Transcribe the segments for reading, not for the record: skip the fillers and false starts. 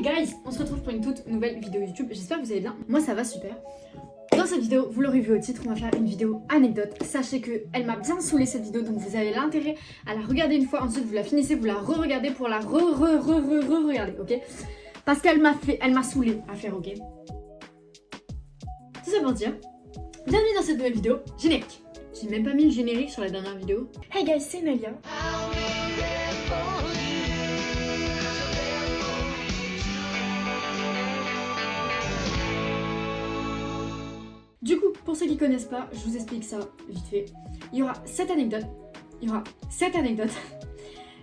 Hey guys, on se retrouve pour une toute nouvelle vidéo YouTube, j'espère que vous allez bien, moi ça va super. Dans cette vidéo, vous l'aurez vu au titre, on va faire une vidéo anecdote. Sachez que elle m'a bien saoulé cette vidéo, donc vous avez l'intérêt à la regarder une fois, ensuite vous la finissez, vous la re-regardez pour la re-regarder, ok? Parce qu'elle m'a saoulé à faire, ok? Tout ça pour dire, bienvenue dans cette nouvelle vidéo, générique. J'ai même pas mis le générique sur la dernière vidéo. Hey guys, c'est Nalia. Du coup, pour ceux qui connaissent pas, je vous explique ça vite fait. Il y aura 7 anecdotes,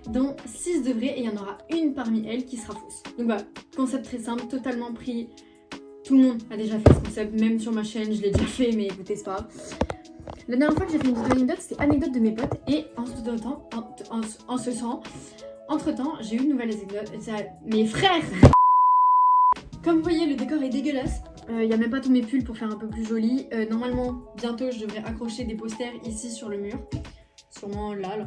dont 6 de vraies et il y en aura une parmi elles qui sera fausse. Donc voilà, concept très simple, totalement pris. Tout le monde a déjà fait ce concept, même sur ma chaîne, je l'ai déjà fait, mais écoutez, c'est pas grave. La dernière fois que j'ai fait une vidéo anecdote, c'était anecdote de mes potes et entre-temps, j'ai eu une nouvelle anecdote. Mes frères. Comme vous voyez, le décor est dégueulasse. Il n'y a même pas tous mes pulls pour faire un peu plus joli. Normalement, bientôt, je devrais accrocher des posters ici sur le mur. Sûrement là.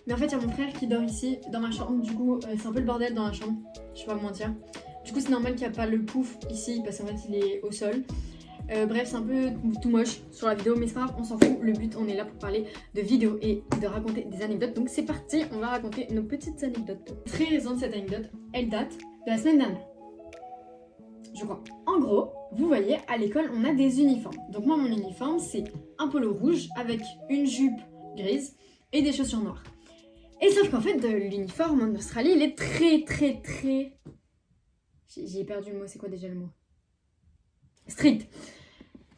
Mais en fait, il y a mon frère qui dort ici, dans ma chambre. Du coup, c'est un peu le bordel dans la chambre. Je vais pas vous mentir. Du coup, c'est normal qu'il n'y a pas le pouf ici, parce qu'en fait, il est au sol. Bref, c'est un peu tout moche sur la vidéo, mais c'est pas grave, on s'en fout. Le but, on est là pour parler de vidéos et de raconter des anecdotes. Donc c'est parti, on va raconter nos petites anecdotes. Très récente cette anecdote, elle date de la semaine dernière. Je crois. En gros, vous voyez, à l'école, on a des uniformes. Donc moi, mon uniforme, c'est un polo rouge avec une jupe grise et des chaussures noires. Et sauf qu'en fait, l'uniforme en Australie, il est très... J'ai perdu le mot, c'est quoi déjà le mot? Strict.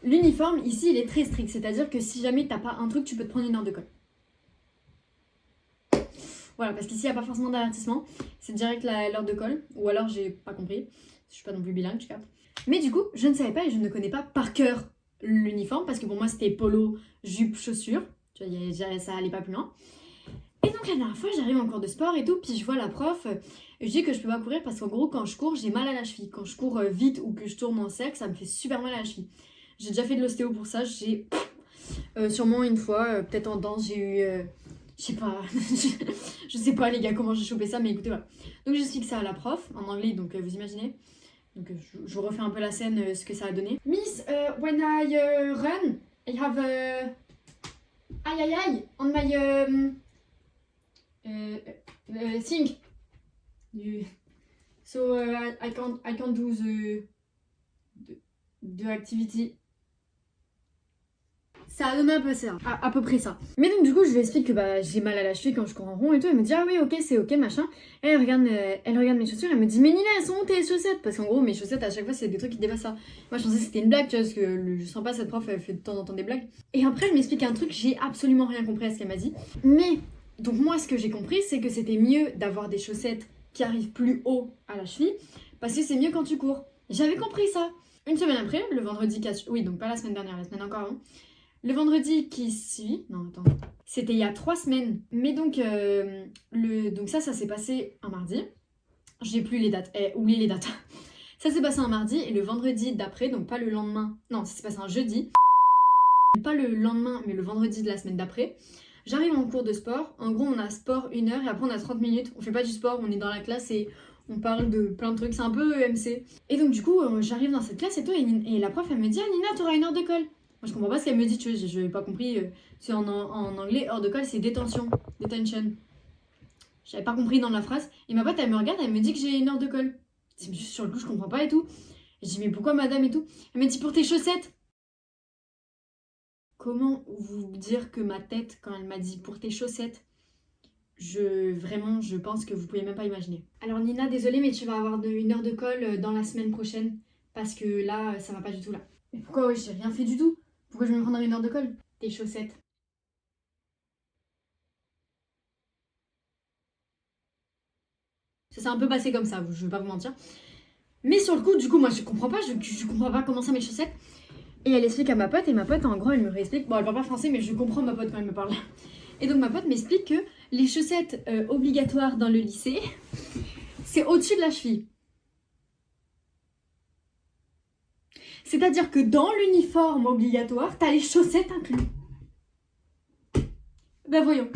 L'uniforme, ici, il est très strict. C'est-à-dire que si jamais t'as pas un truc, tu peux te prendre une heure de colle. Voilà, parce qu'ici, il n'y a pas forcément d'avertissement. C'est direct l'heure de colle. Ou alors, j'ai pas compris. Je suis pas non plus bilingue, tu captes. Mais du coup, je ne savais pas et je ne connais pas par cœur l'uniforme. Parce que pour moi, c'était polo, jupe, chaussures. Tu vois, ça allait pas plus loin. Et donc, la dernière fois, j'arrive en cours de sport et tout. Puis je vois la prof. Je dis que je peux pas courir parce qu'en gros, quand je cours, j'ai mal à la cheville. Quand je cours vite ou que je tourne en cercle, ça me fait super mal à la cheville. J'ai déjà fait de l'ostéo pour ça. J'ai sûrement une fois, peut-être en danse, j'ai eu... je sais pas, je sais pas les gars comment j'ai chopé ça, mais écoutez, voilà. Donc j'explique ça à la prof, en anglais, donc vous imaginez. Donc je vous refais un peu la scène, ce que ça a donné. Miss, when I run, I have aïe, on my thing. So I can't do the activity. Ça a donné un peu ça, à peu près ça. Mais donc du coup je lui explique que j'ai mal à la cheville quand je cours en rond et tout. Elle me dit ah oui ok c'est ok machin. Et elle regarde mes chaussures, elle me dit mais Nina elles sont où tes chaussettes? Parce qu'en gros mes chaussettes à chaque fois c'est des trucs qui dépassent ça. Moi je pensais que c'était une blague tu vois parce que je sens pas cette prof elle fait de temps en temps des blagues. Et après elle m'explique un truc, j'ai absolument rien compris à ce qu'elle m'a dit. Mais donc moi ce que j'ai compris c'est que c'était mieux d'avoir des chaussettes qui arrivent plus haut à la cheville parce que c'est mieux quand tu cours. J'avais compris ça. Une semaine après, le vendredi, oui donc pas la semaine dernière, la semaine encore avant. Le vendredi qui suit, non attends, c'était il y a 3 semaines, mais donc, donc ça s'est passé un mardi, j'ai plus les dates, oubliez les dates, ça s'est passé un mardi et le vendredi d'après, donc pas le lendemain, non ça s'est passé un jeudi, pas le lendemain mais le vendredi de la semaine d'après, j'arrive en cours de sport, en gros on a sport 1 heure et après on a 30 minutes, on fait pas du sport, on est dans la classe et on parle de plein de trucs, c'est un peu EMC. Et donc du coup j'arrive dans cette classe et tout et la prof elle me dit ah Nina t'auras 1 heure de colle. Moi je comprends pas ce qu'elle me dit, tu vois, je n'ai pas compris. C'est en anglais, hors de colle, c'est détention. Detention. J'avais pas compris dans la phrase. Et ma pote, elle me regarde, elle me dit que j'ai 1 heure de colle. Juste sur le coup, je comprends pas et tout. Et je dis, mais pourquoi madame et tout? Elle me dit, pour tes chaussettes. Comment vous dire que ma tête, quand elle m'a dit pour tes chaussettes, vraiment, je pense que vous pouvez même pas imaginer. Alors Nina, désolée, mais tu vas avoir 1 heure de colle dans la semaine prochaine. Parce que là, ça va pas du tout là. Mais pourquoi ouais, j'ai rien fait du tout? Pourquoi je vais me prendre 1 heure de colle? Tes chaussettes. Ça s'est un peu passé comme ça, je vais pas vous mentir. Mais sur le coup, du coup, moi je comprends pas comment ça mes chaussettes. Et elle explique à ma pote, et ma pote en gros elle me réexplique. Bon, elle parle pas français, mais je comprends ma pote quand elle me parle. Et donc ma pote m'explique que les chaussettes obligatoires dans le lycée, c'est au-dessus de la cheville. C'est-à-dire que dans l'uniforme obligatoire, t'as les chaussettes inclus. Ben voyons.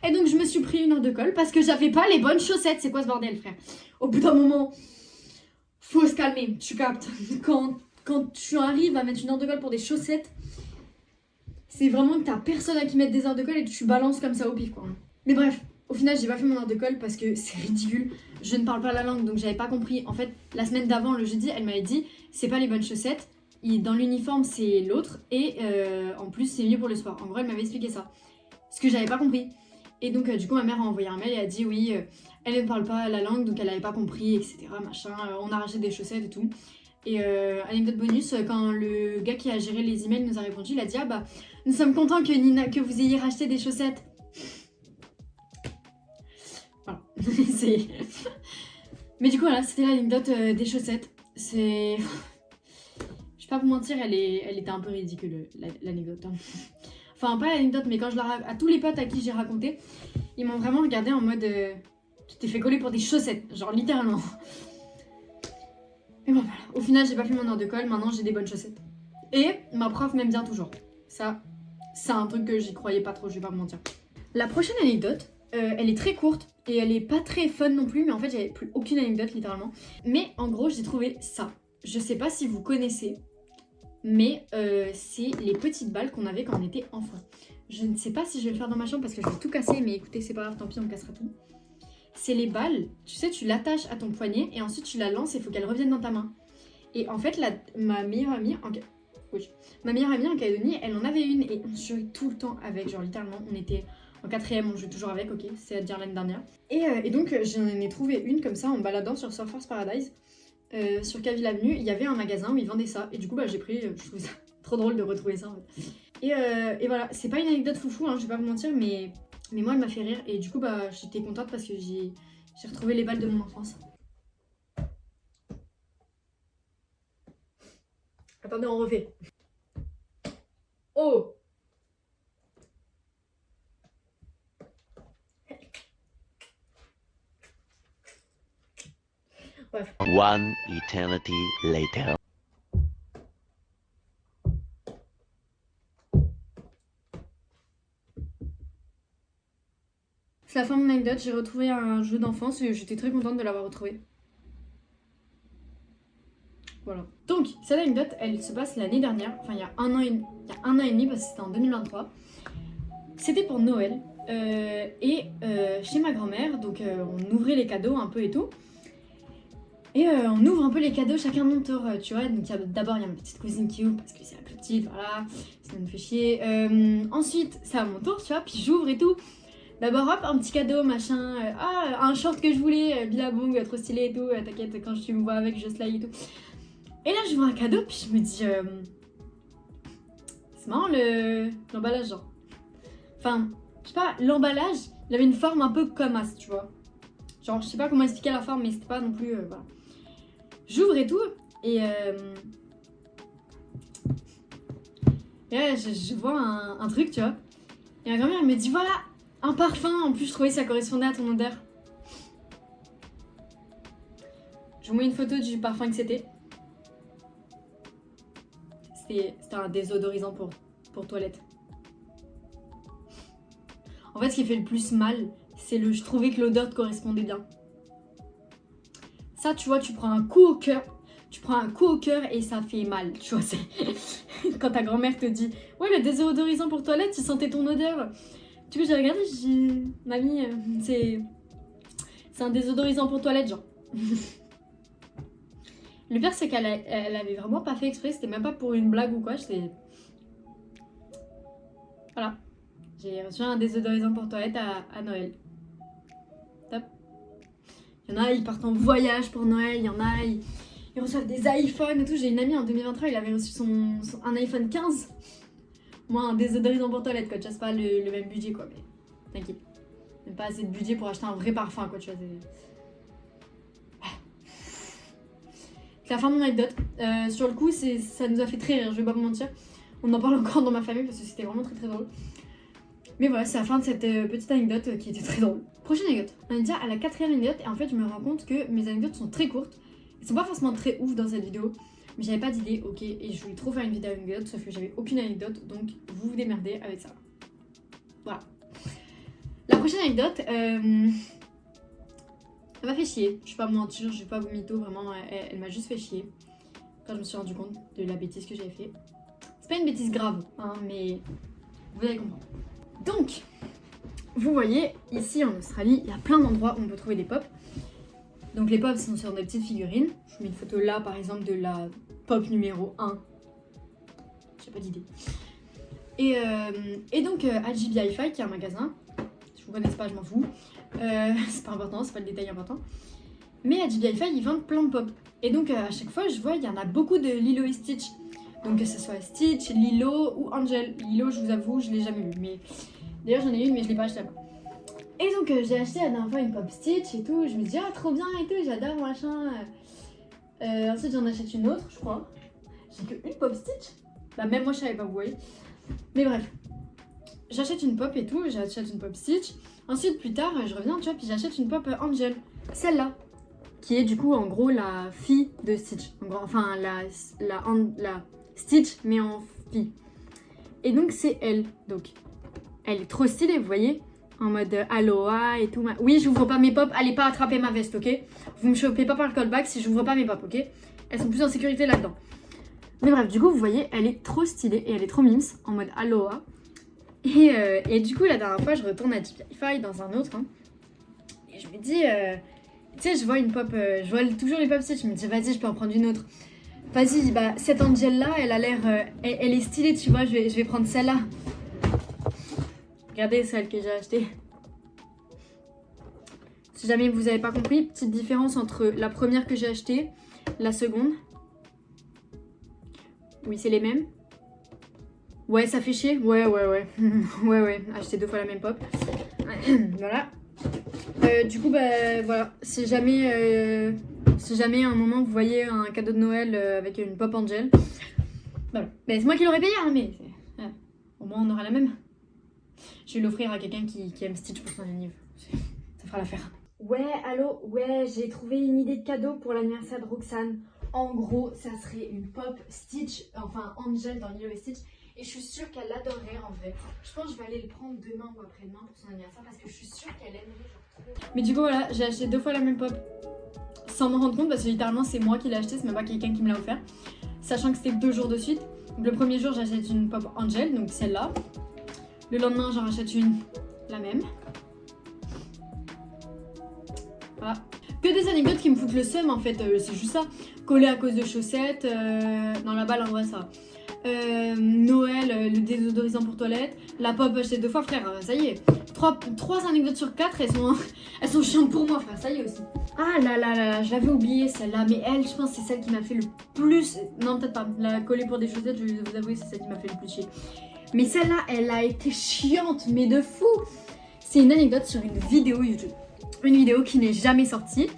Et donc je me suis pris une heure de colle parce que j'avais pas les bonnes chaussettes. C'est quoi ce bordel, frère? Au bout d'un moment, faut se calmer, tu captes. Quand tu arrives à mettre une heure de colle pour des chaussettes, c'est vraiment que t'as personne à qui mettre des heures de colle et tu balances comme ça au pif, quoi. Mais bref, au final, j'ai pas fait mon heure de colle parce que c'est ridicule. Je ne parle pas la langue, donc j'avais pas compris. En fait, la semaine d'avant, le jeudi, elle m'avait dit c'est pas les bonnes chaussettes. Dans l'uniforme, c'est l'autre. Et en plus, c'est mieux pour le sport. En gros, elle m'avait expliqué ça. Ce que j'avais pas compris. Et donc, du coup, ma mère a envoyé un mail et a dit oui, elle ne parle pas la langue, donc elle avait pas compris, etc. Machin. On a racheté des chaussettes et tout. Et anecdote bonus, quand le gars qui a géré les emails nous a répondu, il a dit ah bah, nous sommes contents que vous ayez racheté des chaussettes. Voilà. Mais du coup, voilà, c'était l'anecdote des chaussettes. C'est. Je vais pas vous mentir, elle était un peu ridicule, l'anecdote. Hein. Enfin, pas l'anecdote, mais quand je la à tous les potes à qui j'ai raconté, ils m'ont vraiment regardé en mode tu t'es fait coller pour des chaussettes, genre littéralement. Et bon, voilà. Au final, j'ai pas fait mon heure de colle, maintenant j'ai des bonnes chaussettes. Et ma prof m'aime bien toujours. Ça, c'est un truc que j'y croyais pas trop, je vais pas vous mentir. La prochaine anecdote, elle est très courte et elle est pas très fun non plus, mais en fait, j'avais plus aucune anecdote littéralement. Mais en gros, j'ai trouvé ça. Je sais pas si vous connaissez, mais c'est les petites balles qu'on avait quand on était enfant. Je ne sais pas si je vais le faire dans ma chambre parce que je vais tout casser, mais écoutez, c'est pas grave, tant pis, on cassera tout. C'est les balles, tu sais, tu l'attaches à ton poignet et ensuite tu la lances et il faut qu'elle revienne dans ta main. Et en fait, ma meilleure amie en Calédonie, elle en avait une et on se jouait tout le temps avec, genre littéralement, on était en 4ème, on jouait toujours avec, ok, c'est à dire l'année dernière. Et donc, j'en ai trouvé une comme ça en baladant sur Surfers Paradise. Sur Caville Avenue, il y avait un magasin où ils vendaient ça. Et du coup, bah, j'ai pris, je trouvais ça trop drôle de retrouver ça en fait. Et voilà, c'est pas une anecdote foufou, hein, je vais pas vous mentir, mais moi elle m'a fait rire. Et du coup, bah, j'étais contente parce que j'ai retrouvé les balles de mon enfance. Attendez, on refait. Oh! Bref. One eternity later. C'est la fin de mon anecdote, j'ai retrouvé un jeu d'enfance et j'étais très contente de l'avoir retrouvé. Voilà. Donc, cette anecdote, elle se passe l'année dernière, enfin il y a un an et demi, parce que c'était en 2023. C'était pour Noël, chez ma grand-mère, donc on ouvrait les cadeaux un peu et tout. Et on ouvre un peu les cadeaux chacun de notre tour, tu vois. Donc d'abord il y a ma petite cousine qui ouvre parce que c'est la plus petite, voilà, ça me fait chier. Ensuite, c'est à mon tour, tu vois, puis j'ouvre et tout. D'abord, hop, un petit cadeau, machin. Un short que je voulais, bilabong, trop stylé et tout. T'inquiète, quand tu me vois avec, je slide et tout. Et là, je vois un cadeau, puis je me dis. C'est marrant l'emballage, genre. Enfin, je sais pas, l'emballage, il avait une forme un peu comme as, tu vois. Genre, je sais pas comment expliquer la forme, mais c'était pas non plus. Voilà. J'ouvre et tout, et là, je vois un truc, tu vois. Et ma grand-mère, elle me dit voilà, un parfum. En plus, je trouvais que ça correspondait à ton odeur. Je vous mets une photo du parfum que c'était. C'était un désodorisant pour toilette. En fait, ce qui fait le plus mal, c'est je trouvais que l'odeur te correspondait bien. Ça, tu vois, tu prends un coup au cœur. Tu prends un coup au cœur et ça fait mal, tu vois. Quand ta grand-mère te dit ouais, le désodorisant pour toilette, tu sentais ton odeur. Du coup, j'ai regardé, j'ai dit mamie, c'est un désodorisant pour toilette, genre. Le pire, c'est qu'elle avait vraiment pas fait exprès, c'était même pas pour une blague ou quoi, voilà. J'ai reçu un désodorisant pour toilette à Noël. Top. Il y en a, ils partent en voyage pour Noël, il y en a, ils reçoivent des iPhones et tout. J'ai une amie en 2023, il avait reçu un iPhone 15. Moi, un désodorisant pour toilette, quoi. Tu vois, c'est pas le même budget, quoi, mais t'inquiète. Même pas assez de budget pour acheter un vrai parfum, quoi, tu vois. C'est la fin de mon anecdote. Sur le coup, ça nous a fait très rire, je vais pas vous mentir. On en parle encore dans ma famille parce que c'était vraiment très très drôle. Mais voilà, c'est la fin de cette petite anecdote qui était très drôle. Prochaine anecdote. On est déjà à la 4ème anecdote et en fait, je me rends compte que mes anecdotes sont très courtes. Elles sont pas forcément très ouf dans cette vidéo, mais j'avais pas d'idée, ok, et je voulais trop faire une vidéo anecdote, sauf que j'avais aucune anecdote, donc vous vous démerdez avec ça. Voilà. La prochaine anecdote, elle m'a fait chier. Je vais pas me mentir, je vais pas vous mytho, vraiment, elle m'a juste fait chier. Quand je me suis rendu compte de la bêtise que j'avais fait. C'est pas une bêtise grave, hein, mais vous allez comprendre. Donc, vous voyez, ici en Australie, il y a plein d'endroits où on peut trouver des pops. Donc les pops sont sur des petites figurines. Je vous mets une photo là, par exemple, de la pop numéro 1. J'ai pas d'idée. Et donc, à JB Hi-Fi, qui est un magasin, si vous connaissez pas, je m'en fous. C'est pas important, c'est pas le détail important. Mais à JB Hi-Fi, ils vendent plein de pop. Et donc, à chaque fois, je vois, il y en a beaucoup de Lilo et Stitch. Donc, que ce soit Stitch, Lilo ou Angel. Lilo, je vous avoue, je l'ai jamais eu. Mais d'ailleurs, j'en ai une, mais je l'ai pas achetée là-bas. Et donc, j'ai acheté la dernière fois une pop Stitch et tout. Je me dis, ah, trop bien et tout, j'adore, machin. Ensuite, j'en achète une autre, je crois. J'ai que une pop Stitch. Bah, même moi, je savais pas, vous voyez. Mais bref. J'achète une pop et tout, j'achète une pop Stitch. Ensuite, plus tard, je reviens, tu vois, puis j'achète une pop Angel. Celle-là. Qui est du coup, en gros, la fille de Stitch. En gros, enfin, la Stitch, mais en fille. Et donc, c'est elle. Donc, elle est trop stylée, vous voyez. En mode aloha et tout. Oui, j'ouvre pas mes pop. Allez pas attraper ma veste, ok? Vous me chopez pas par le callback si j'ouvre pas mes pop, ok? Elles sont plus en sécurité là-dedans. Mais bref, du coup, vous voyez, elle est trop stylée et elle est trop mimes, en mode aloha. Et du coup, la dernière fois, je retourne à JB Hi-Fi dans un autre. Hein, et je me dis, tu sais, je vois une pop, je vois toujours les pop Stitch. Je me dis, vas-y, je peux en prendre une autre. Vas-y, bah, cette Angel-là, elle a l'air, elle est stylée, tu vois, je vais prendre celle-là. Regardez celle que j'ai achetée. Si jamais vous n'avez pas compris, petite différence entre la première que j'ai achetée, la seconde. Oui, c'est les mêmes. Ouais, ça fait chier. Ouais. ouais, acheter 2 fois la même pop. Voilà. Du coup, bah voilà. Si jamais à un moment vous voyez un cadeau de Noël avec une pop Angel, voilà. Bah, c'est moi qui l'aurais payé, hein, mais au moins on aura la même. Je vais l'offrir à quelqu'un qui aime Stitch pour son anniversaire. Ça fera l'affaire. Ouais, allô, ouais, j'ai trouvé une idée de cadeau pour l'anniversaire de Roxane. En gros, ça serait une pop Stitch, enfin Angel dans Lilo et Stitch. Et je suis sûre qu'elle adorerait en vrai. Je pense que je vais aller le prendre demain ou après-demain pour son anniversaire parce que je suis sûre qu'elle aimerait genre trop. Mais du coup, voilà, j'ai acheté 2 fois la même pop sans m'en rendre compte parce que littéralement, c'est moi qui l'ai acheté, c'est même pas quelqu'un qui me l'a offert. Sachant que c'était 2 jours de suite. Donc, le premier jour, j'achète une pop Angel, donc celle-là. Le lendemain, j'en rachète une, la même. Voilà. Que des anecdotes qui me foutent le seum en fait, c'est juste ça. Collé à cause de chaussettes, non la balle en vrai ça. Noël, le désodorisant pour toilette, la pop achetée 2 fois frère, ça y est. 3 anecdotes sur 4, elles sont chiantes pour moi frère, ça y est aussi. Ah là, je l'avais oublié celle-là, mais elle je pense c'est celle qui m'a fait le plus... Non peut-être pas, la coller pour des chaussettes, je vais vous avouer c'est celle qui m'a fait le plus chier. Mais celle-là, elle a été chiante, mais de fou. C'est une anecdote sur une vidéo YouTube. Une vidéo qui n'est jamais sortie.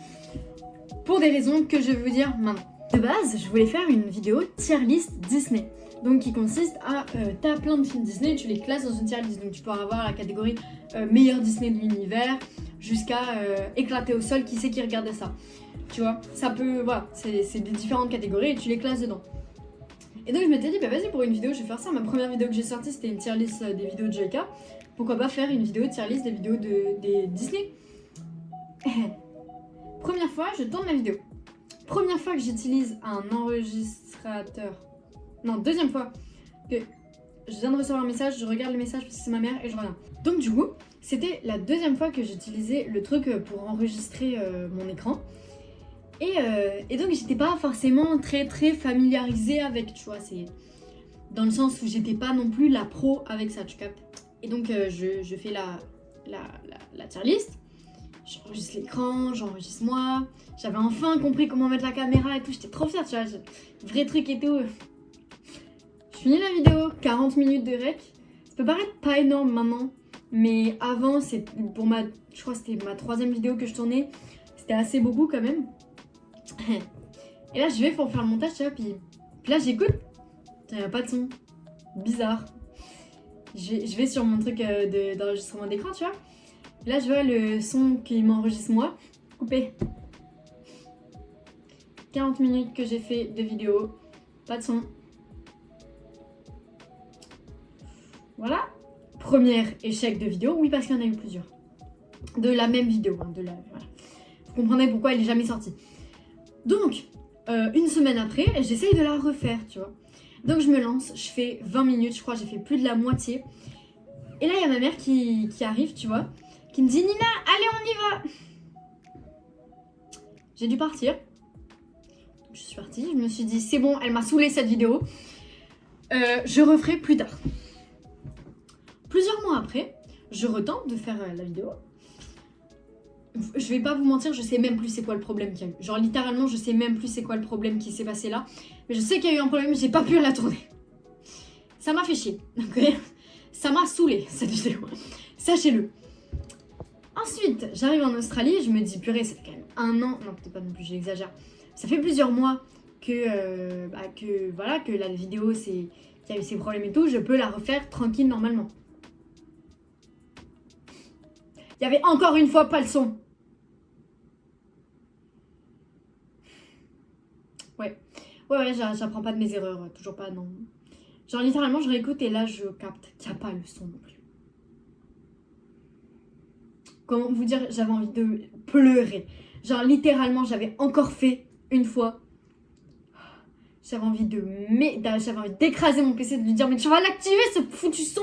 Pour des raisons que je vais vous dire maintenant. De base, je voulais faire une vidéo tier list Disney. Donc qui consiste à, t'as plein de films Disney, tu les classes dans une tier list. Donc tu peux avoir la catégorie meilleur Disney de l'univers, jusqu'à éclater au sol, qui c'est qui regardait ça. Tu vois, ça peut, voilà, c'est des différentes catégories et tu les classes dedans. Et donc je m'étais dit, bah vas-y pour une vidéo, je vais faire ça. Ma première vidéo que j'ai sortie, c'était une tier list des vidéos de JK. Pourquoi pas faire une vidéo tier list des vidéos des Disney. Première fois, je tourne la vidéo. Première fois que j'utilise un enregistrateur. Non, deuxième fois que je viens de recevoir un message, je regarde le message parce que c'est ma mère et je reviens. Donc du coup, c'était la deuxième fois que j'utilisais le truc pour enregistrer mon écran. Et donc j'étais pas forcément très familiarisée avec, tu vois, c'est dans le sens où j'étais pas non plus la pro avec ça, tu captes. Et donc je fais la tier list, j'enregistre l'écran, j'enregistre moi, j'avais enfin compris comment mettre la caméra et tout, j'étais trop fière, tu vois, vrai truc et tout. Je finis la vidéo, 40 minutes de rec, ça peut paraître pas énorme maintenant, mais avant, c'est pour je crois que c'était ma 3e vidéo que je tournais, c'était assez beaucoup quand même. Et là je vais pour faire le montage, tu vois, puis là j'écoute, il n'y a pas de son, bizarre. Je vais sur mon truc d'enregistrement d'écran, tu vois. Et là je vois le son qui m'enregistre moi, coupé. 40 minutes que j'ai fait de vidéo, pas de son. Voilà, premier échec de vidéo, oui parce qu'il y en a eu plusieurs. De la même vidéo, hein, voilà. Vous comprenez pourquoi elle est jamais sortie. Donc, une semaine après, j'essaye de la refaire, tu vois. Donc je me lance, je fais 20 minutes, je crois, j'ai fait plus de la moitié. Et là, il y a ma mère qui arrive, tu vois, qui me dit « Nina, allez, on y va !» J'ai dû partir. Je suis partie, je me suis dit « C'est bon, elle m'a saoulée cette vidéo. Je referai plus tard. » Plusieurs mois après, je retente de faire la vidéo. Je vais pas vous mentir, je sais même plus c'est quoi le problème qu'il y a eu. Genre littéralement, je sais même plus c'est quoi le problème qui s'est passé là. Mais je sais qu'il y a eu un problème, j'ai pas pu la tourner. Ça m'a fait chier, ok. Ça m'a saoulée cette vidéo. Sachez-le. Ensuite, j'arrive en Australie et je me dis, purée, ça fait quand même 1 an. Non, peut-être pas non plus, j'exagère. Ça fait plusieurs mois que la vidéo, qu'il y a eu ces problèmes et tout. Je peux la refaire tranquille normalement. Il y avait encore une fois pas le son. Ouais, j'apprends pas de mes erreurs, toujours pas, non. Genre littéralement, je réécoute et là, je capte qu'il n'y a pas le son non plus. Comment vous dire, j'avais envie de pleurer. Genre littéralement, j'avais encore fait une fois. J'avais envie d'écraser mon PC, de lui dire, mais tu vas l'activer ce foutu son.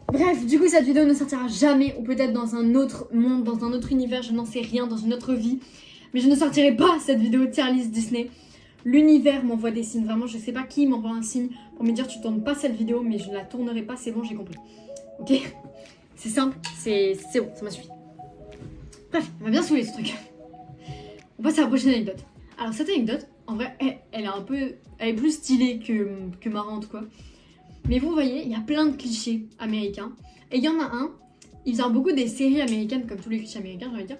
Bref, du coup, cette vidéo ne sortira jamais, ou peut-être dans un autre monde, dans un autre univers, je n'en sais rien, dans une autre vie. Mais je ne sortirai pas cette vidéo tier list Disney. L'univers m'envoie des signes, vraiment, je sais pas qui m'envoie un signe pour me dire tu tournes pas cette vidéo, mais je la tournerai pas, c'est bon, j'ai compris. Ok? C'est simple, c'est bon, ça m'a suffi. Bref, on m'a bien saoulé ce truc. On passe à la prochaine anecdote. Alors cette anecdote, en vrai, elle est plus stylée que marrante, quoi. Mais vous voyez, il y a plein de clichés américains. Et il y en a un, il vient beaucoup des séries américaines, comme tous les clichés américains, j'ai envie de dire,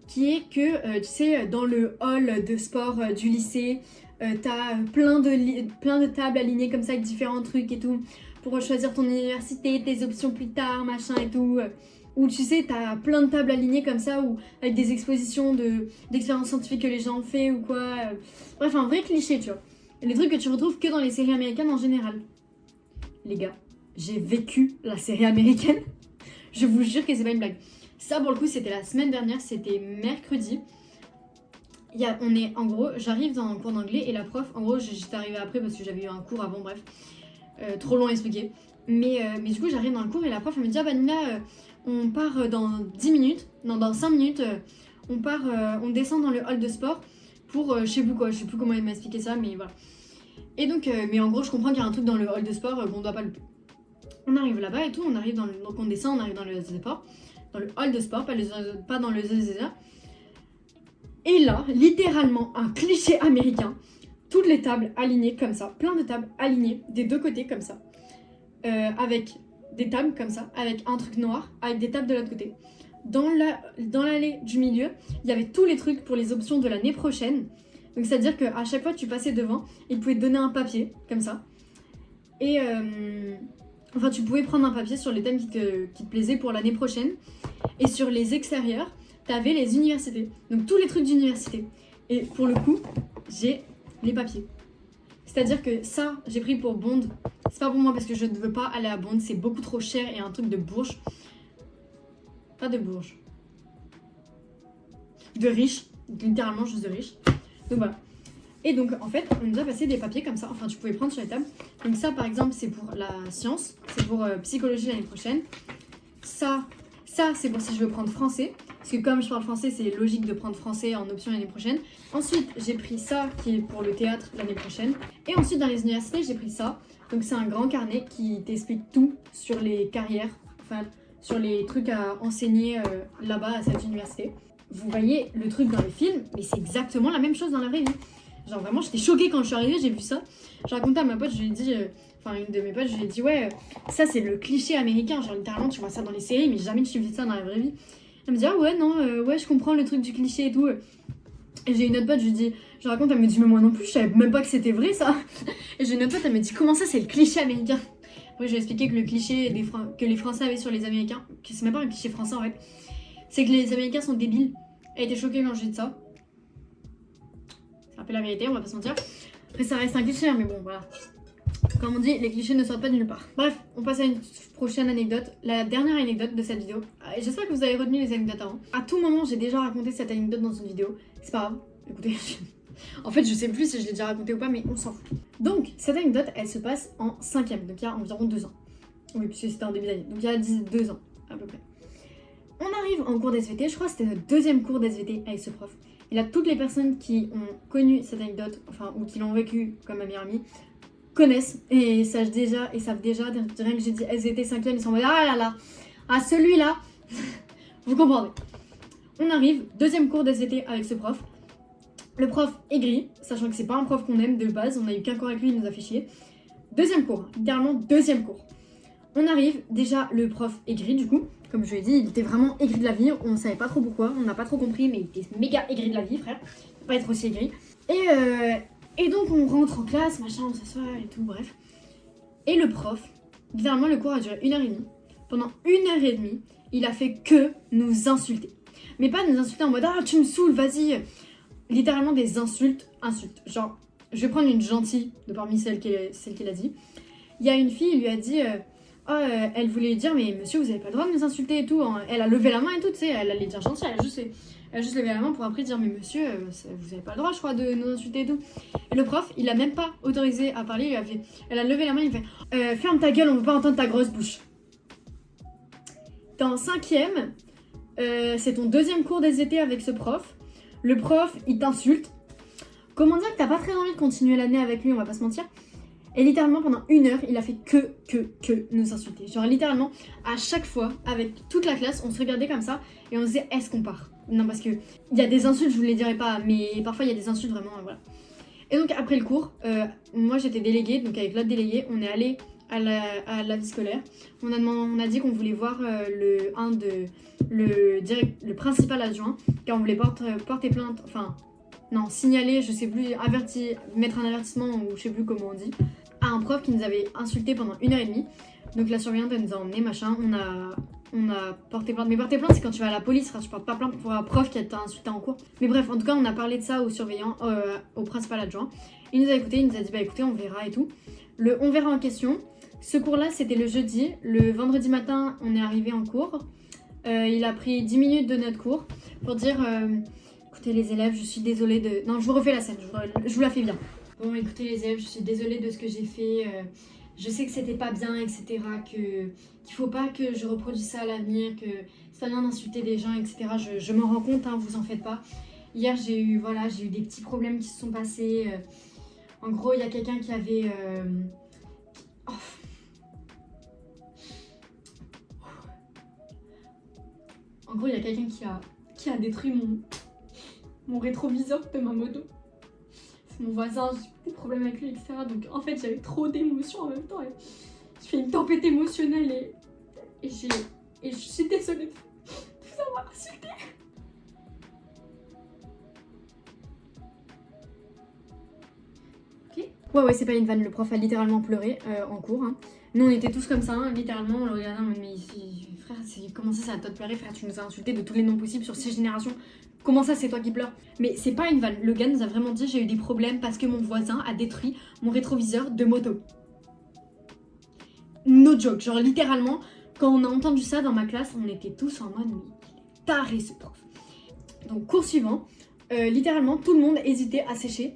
qui est que, tu sais, dans le hall de sport du lycée, t'as plein de tables alignées comme ça avec différents trucs et tout, pour choisir ton université, tes options plus tard, machin et tout. Où tu sais, t'as plein de tables alignées comme ça, ou avec des expositions d'expériences scientifiques que les gens ont fait ou quoi. Bref, un vrai cliché, tu vois. Les trucs que tu retrouves que dans les séries américaines en général. Les gars, j'ai vécu la série américaine. Je vous jure que c'est pas une blague. Ça, pour le coup, c'était la semaine dernière, c'était mercredi. En gros, j'arrive dans un cours d'anglais et la prof, en gros, j'étais arrivée après parce que j'avais eu un cours avant, bref. Trop long à expliquer. Mais du coup, j'arrive dans le cours et la prof, elle me dit, ah bah Nina, on part dans 10 minutes, non, dans 5 minutes, on descend dans le hall de sport pour, je sais plus quoi, je sais plus comment elle m'a expliqué ça, mais voilà. Et donc, mais en gros, je comprends qu'il y a un truc dans le hall de sport qu'on doit pas louper. On arrive là-bas et tout, donc on descend, on arrive dans le hall de sport. Dans le hall de sport, pas dans le ZZZ. Et là, littéralement, un cliché américain. Toutes les tables alignées comme ça, plein de tables alignées des deux côtés comme ça. Avec des tables comme ça, avec un truc noir, avec des tables de l'autre côté. Dans l'allée du milieu, il y avait tous les trucs pour les options de l'année prochaine. Donc c'est-à-dire qu'à chaque fois que tu passais devant, ils pouvaient te donner un papier, comme ça. Et enfin, tu pouvais prendre un papier sur les thèmes qui te plaisaient pour l'année prochaine. Et sur les extérieurs, t'avais les universités. Donc tous les trucs d'université. Et pour le coup, j'ai les papiers. C'est-à-dire que ça, j'ai pris pour Bond. C'est pas pour moi parce que je ne veux pas aller à Bond. C'est beaucoup trop cher et un truc de Bourges. Pas de Bourges. De riche. Littéralement juste de riche. Donc voilà. Et donc en fait, on nous a passé des papiers comme ça. Enfin, tu pouvais prendre sur les tables. Donc ça, par exemple, c'est pour la science. C'est pour psychologie l'année prochaine. Ça, c'est pour si je veux prendre français. Parce que comme je parle français, c'est logique de prendre français en option l'année prochaine. Ensuite, j'ai pris ça qui est pour le théâtre l'année prochaine. Et ensuite, dans les universités, j'ai pris ça. Donc c'est un grand carnet qui t'explique tout sur les carrières. Enfin, sur les trucs à enseigner là-bas à cette université. Vous voyez le truc dans les films, mais c'est exactement la même chose dans la vraie vie. Genre vraiment, j'étais choquée quand je suis arrivée, j'ai vu ça. Je racontais à ma pote, je lui ai dit... une de mes potes, je lui ai dit, ouais, ça c'est le cliché américain. Genre littéralement, tu vois ça dans les séries, mais jamais tu fais ça dans la vraie vie. Elle me dit, ah ouais, non, ouais, je comprends le truc du cliché et tout. Et j'ai une autre pote, je raconte, elle me dit, mais moi non plus, je savais même pas que c'était vrai ça. Et j'ai une autre pote, elle me dit, comment ça c'est le cliché américain? Après, je lui ai expliqué que le cliché que les Français avaient sur les Américains, que c'est même pas un cliché français en fait, c'est que les Américains sont débiles. Elle était choquée quand j'ai dit ça. C'est un peu la vérité, on va pas se mentir. Après, ça reste un cliché, mais bon, voilà. Comme on dit, les clichés ne sortent pas de nulle part. Bref, on passe à une prochaine anecdote, la dernière anecdote de cette vidéo. J'espère que vous avez retenu les anecdotes avant. À tout moment, j'ai déjà raconté cette anecdote dans une vidéo. C'est pas grave, écoutez. En fait, je sais plus si je l'ai déjà raconté ou pas, mais on s'en fout. Donc, cette anecdote, elle se passe en 5ème, donc il y a environ 2 ans. Oui, puisque c'était en début d'année, donc il y a 2 ans, à peu près. On arrive en cours d'SVT, je crois que c'était notre 2e cours d'SVT avec ce prof. Et là, toutes les personnes qui ont connu cette anecdote, enfin, ou qui l'ont vécu comme ma meilleure amie, connaissent et savent déjà, rien que j'ai dit SVT 5ème, ils sont en mode ah là là, ah celui-là, vous comprenez. On arrive, 2e cours d'SVT avec ce prof. Le prof est gris, sachant que c'est pas un prof qu'on aime de base, on a eu qu'un cours avec lui, il nous a fait chier. 2e cours, littéralement 2e cours. On arrive, déjà le prof est gris du coup, comme je l'ai dit, il était vraiment aigri de la vie, on savait pas trop pourquoi, on n'a pas trop compris, mais il était méga aigri de la vie, frère. Il faut pas être aussi aigri. Et donc on rentre en classe, machin, on s'assoit et tout, bref. Et le prof, littéralement le cours a duré 1h30. Pendant 1h30, il a fait que nous insulter. Mais pas nous insulter en mode ah tu me saoules, vas-y. Littéralement des insultes. Genre, je vais prendre une gentille de parmi celles qu'il a dit. Il y a une fille, il lui a dit elle voulait dire mais monsieur vous avez pas le droit de nous insulter et tout. Elle a levé la main et tout, tu sais, elle allait dire gentille, elle a juste levé la main pour après dire mais monsieur vous avez pas le droit je crois de nous insulter et tout. Et le prof il a même pas autorisé à parler, elle a levé la main, il fait ferme ta gueule, on veut pas entendre ta grosse bouche. T'es en 5ème, c'est ton 2e cours d'SVT avec ce prof. Le prof il t'insulte. Comment dire que t'as pas très envie de continuer l'année avec lui, on va pas se mentir. Et littéralement pendant 1h, il a fait que nous insulter. Genre littéralement, à chaque fois, avec toute la classe, on se regardait comme ça et on se disait est-ce qu'on part? Non parce que il y a des insultes, je vous les dirai pas, mais parfois il y a des insultes vraiment, voilà. Et donc après le cours, moi j'étais déléguée, donc avec l'autre délégué, on est allé à la vie scolaire. On a dit qu'on voulait voir le principal adjoint, car on voulait porter plainte, enfin... Non, signaler, je sais plus, mettre un avertissement ou je sais plus comment on dit, à un prof qui nous avait insulté pendant 1h30. Donc la surveillante elle nous a emmené, machin, on a porté plainte. Mais porter plainte c'est quand tu vas à la police, tu portes pas plainte pour un prof qui t'a insulté en cours. Mais bref, en tout cas on a parlé de ça au surveillant, au principal adjoint. Il nous a écouté, il nous a dit bah écoutez on verra et tout. Le on verra en question, ce cours là c'était le jeudi, le vendredi matin on est arrivé en cours. Il a pris 10 minutes de notre cours pour dire... écoutez les élèves, je suis désolée de... Non, je vous refais la scène, je vous la fais bien. Bon, écoutez les élèves, je suis désolée de ce que j'ai fait. Je sais que c'était pas bien, etc. Qu'il faut pas que je reproduise ça à l'avenir, que c'est pas bien d'insulter des gens, etc. Je m'en rends compte, hein, vous en faites pas. Hier, j'ai eu des petits problèmes qui se sont passés. En gros, il y a quelqu'un qui avait... En gros, il y a quelqu'un qui a détruit mon rétroviseur de ma moto. C'est mon voisin, j'ai eu des problèmes avec lui, etc. Donc en fait j'avais trop d'émotions en même temps et j'ai fait une tempête émotionnelle et je suis désolée de vous avoir insulté. Ok. Ouais c'est pas une vanne, le prof a littéralement pleuré en cours. Hein. Nous on était tous comme ça, hein, littéralement on le regardait mais frère comment ça va te pleurer frère, tu nous as insulté de tous les noms possibles sur 6 générations. Comment ça, c'est toi qui pleures? Mais c'est pas une vanne. Le gars nous a vraiment dit j'ai eu des problèmes parce que mon voisin a détruit mon rétroviseur de moto. No joke. Genre littéralement, quand on a entendu ça dans ma classe, on était tous en mode mais taré ce prof. Donc cours suivant, littéralement tout le monde hésitait à sécher.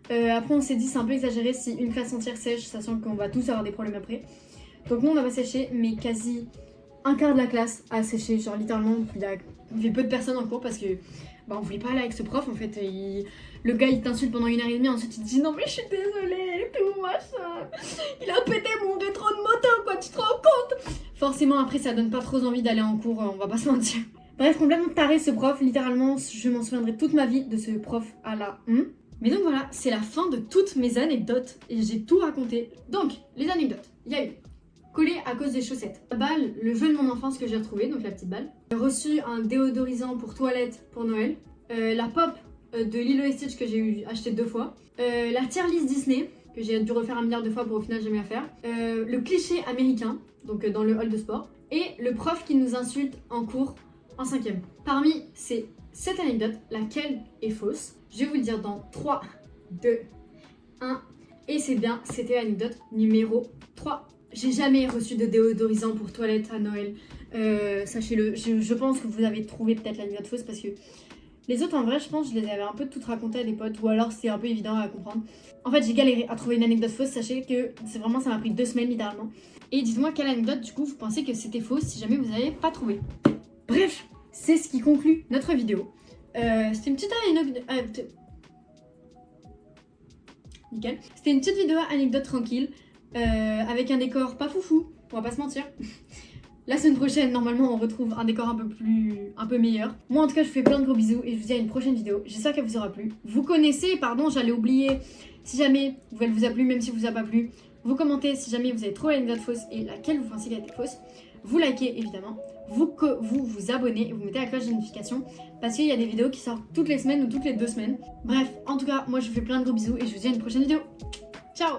Après on s'est dit c'est un peu exagéré si une classe entière sèche, sachant qu'on va tous avoir des problèmes après. Donc nous on n'a pas séché, mais quasi un quart de la classe a séché. Genre littéralement il y avait peu de personnes en cours parce que on voulait pas aller avec ce prof en fait. Le gars il t'insulte pendant 1h30, ensuite il te dit non mais je suis désolée et tout machin. Il a pété mon rétro de moto quoi, tu te rends compte? Forcément après ça donne pas trop envie d'aller en cours, on va pas se mentir. Bref, complètement taré ce prof, littéralement je m'en souviendrai toute ma vie de ce prof à la Mais donc voilà, c'est la fin de toutes mes anecdotes et j'ai tout raconté. Donc, les anecdotes, il y a eu collé à cause des chaussettes. La balle, le jeu de mon enfance que j'ai retrouvé, donc la petite balle. J'ai reçu un déodorisant pour toilette pour Noël. La pop de Lilo et Stitch que j'ai acheté 2 fois. La tier list Disney que j'ai dû refaire 1 milliard de fois pour au final jamais la faire. Le cliché américain, donc dans le hall de sport. Et le prof qui nous insulte en cours en 5ème. Parmi ces 7 anecdotes, laquelle est fausse? Je vais vous le dire dans 3, 2, 1. Et c'est bien, c'était l'anecdote numéro 3. J'ai jamais reçu de déodorisant pour toilette à Noël. Sachez-le, je pense que vous avez trouvé peut-être l'anecdote fausse parce que les autres, en vrai, je pense que je les avais un peu toutes racontées à des potes ou alors c'est un peu évident à comprendre. En fait, j'ai galéré à trouver une anecdote fausse. Sachez que c'est vraiment, ça m'a pris 2 semaines littéralement. Et dites-moi quelle anecdote, du coup, vous pensez que c'était fausse si jamais vous n'avez pas trouvé. Bref, c'est ce qui conclut notre vidéo. C'était une petite anecdote. Nickel. C'était une petite vidéo anecdote tranquille. Avec un décor pas foufou, on va pas se mentir. La semaine prochaine, normalement, on retrouve un décor un peu meilleur. Moi, en tout cas, je vous fais plein de gros bisous et je vous dis à une prochaine vidéo. J'espère qu'elle vous aura plu. Vous connaissez, pardon, j'allais oublier. Si jamais elle vous a plu, même si elle vous a pas plu, vous commentez si jamais vous avez trouvé l'anecdote fausse et laquelle vous pensez qu'elle était fausse. Vous likez, évidemment. Vous abonnez et vous mettez la cloche de notification parce qu'il y a des vidéos qui sortent toutes les semaines ou toutes les 2 semaines. Bref, en tout cas, moi, je vous fais plein de gros bisous et je vous dis à une prochaine vidéo. Ciao!